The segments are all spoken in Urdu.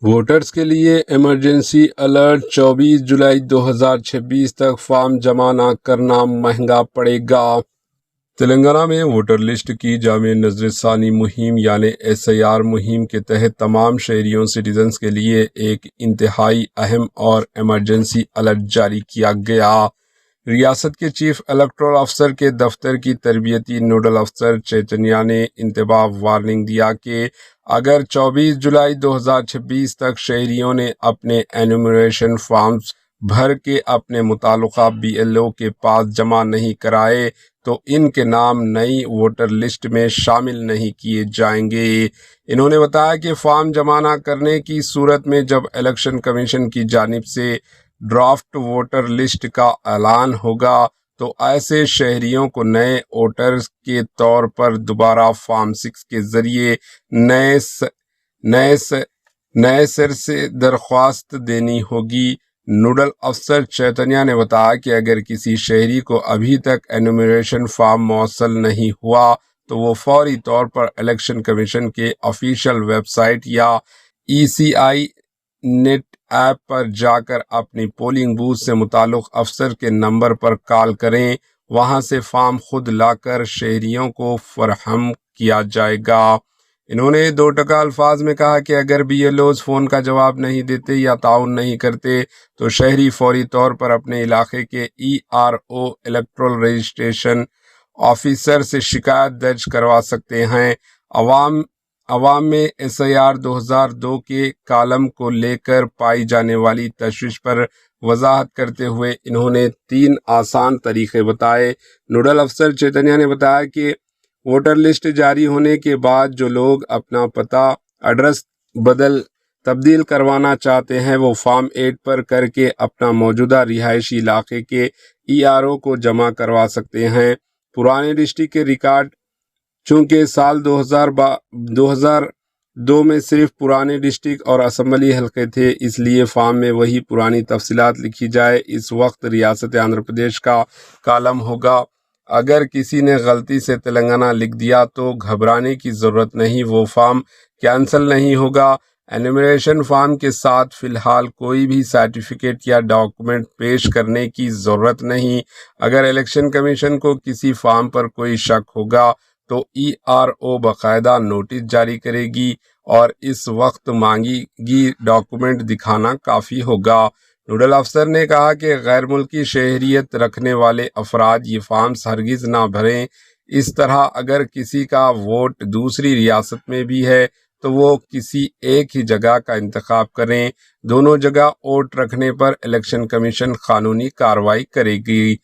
ووٹرز کے لیے ایمرجنسی الرٹ 24 جولائی 2026 تک فارم جمع نہ کرنا مہنگا پڑے گا۔ تلنگانہ میں ووٹر لسٹ کی جامع نظر ثانی مہم یعنی SIR مہم کے تحت تمام شہریوں سٹیزنز کے لیے ایک انتہائی اہم اور ایمرجنسی الرٹ جاری کیا گیا۔ ریاست کے چیف الیکٹورل افسر کے دفتر کی تربیتی نوڈل افسر چیتنیا نے انتباہ وارننگ دیا کہ اگر 24 جولائی 2026 تک شہریوں نے اپنے انیمریشن فارمز بھر کے اپنے متعلقہ BLO کے پاس جمع نہیں کرائے تو ان کے نام نئی ووٹر لسٹ میں شامل نہیں کیے جائیں گے۔ انہوں نے بتایا کہ فارم جمع نہ کرنے کی صورت میں جب الیکشن کمیشن کی جانب سے ڈرافٹ ووٹر لسٹ کا اعلان ہوگا تو ایسے شہریوں کو نئے ووٹرز کے طور پر دوبارہ فارم 6 کے ذریعے نئے سر سے درخواست دینی ہوگی۔ نوڈل افسر چیتنیا نے بتایا کہ اگر کسی شہری کو ابھی تک انیمریشن فارم موصل نہیں ہوا تو وہ فوری طور پر الیکشن کمیشن کے آفیشیل ویب سائٹ یا ECI نیٹ ایپ پر جا کر اپنی پولنگ بوتھ سے متعلق افسر کے نمبر پر کال کریں، وہاں سے فارم خود لا کر شہریوں کو فراہم کیا جائے گا۔ انہوں نے دو ٹکا الفاظ میں کہا کہ اگر BLOs فون کا جواب نہیں دیتے یا تعاون نہیں کرتے تو شہری فوری طور پر اپنے علاقے کے ERO الیکٹورل رجسٹریشن آفیسر سے شکایت درج کروا سکتے ہیں۔ عوام میں SIR 2002 کے کالم کو لے کر پائی جانے والی تشویش پر وضاحت کرتے ہوئے انہوں نے 3 آسان طریقے بتائے۔ نوڈل افسر چیتنیا نے بتایا کہ ووٹر لسٹ جاری ہونے کے بعد جو لوگ اپنا پتہ ایڈریس تبدیل کروانا چاہتے ہیں وہ فارم 8 پر کر کے اپنا موجودہ رہائشی علاقے کے ERO کو جمع کروا سکتے ہیں۔ پرانے ڈسٹرکٹ کے ریکارڈ چونکہ سال 2002 میں صرف پرانے ڈسٹرکٹ اور اسمبلی حلقے تھے، اس لیے فارم میں وہی پرانی تفصیلات لکھی جائے۔ اس وقت ریاست آندھرا پردیش کا کالم ہوگا۔ اگر کسی نے غلطی سے تلنگانہ لکھ دیا تو گھبرانے کی ضرورت نہیں، وہ فارم کینسل نہیں ہوگا۔ انیمریشن فارم کے ساتھ فی الحال کوئی بھی سرٹیفکیٹ یا ڈاکومنٹ پیش کرنے کی ضرورت نہیں۔ اگر الیکشن کمیشن کو کسی فارم پر کوئی شک ہوگا تو ERO باقاعدہ نوٹس جاری کرے گی اور اس وقت مانگی گی ڈاکومنٹ دکھانا کافی ہوگا۔ نوڈل افسر نے کہا کہ غیر ملکی شہریت رکھنے والے افراد یہ فارمز ہرگز نہ بھریں۔ اس طرح اگر کسی کا ووٹ دوسری ریاست میں بھی ہے تو وہ کسی ایک ہی جگہ کا انتخاب کریں۔ دونوں جگہ ووٹ رکھنے پر الیکشن کمیشن قانونی کارروائی کرے گی۔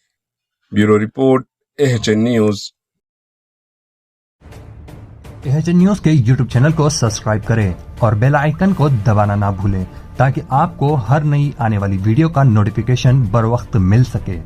Bureau report AHN news. AHN news کے YouTube چینل کو سبسکرائب کریں اور بیل آئیکن کو دبانا نہ بھولیں تاکہ آپ کو ہر نئی آنے والی ویڈیو کا نوٹیفیکیشن بر وقت مل سکے۔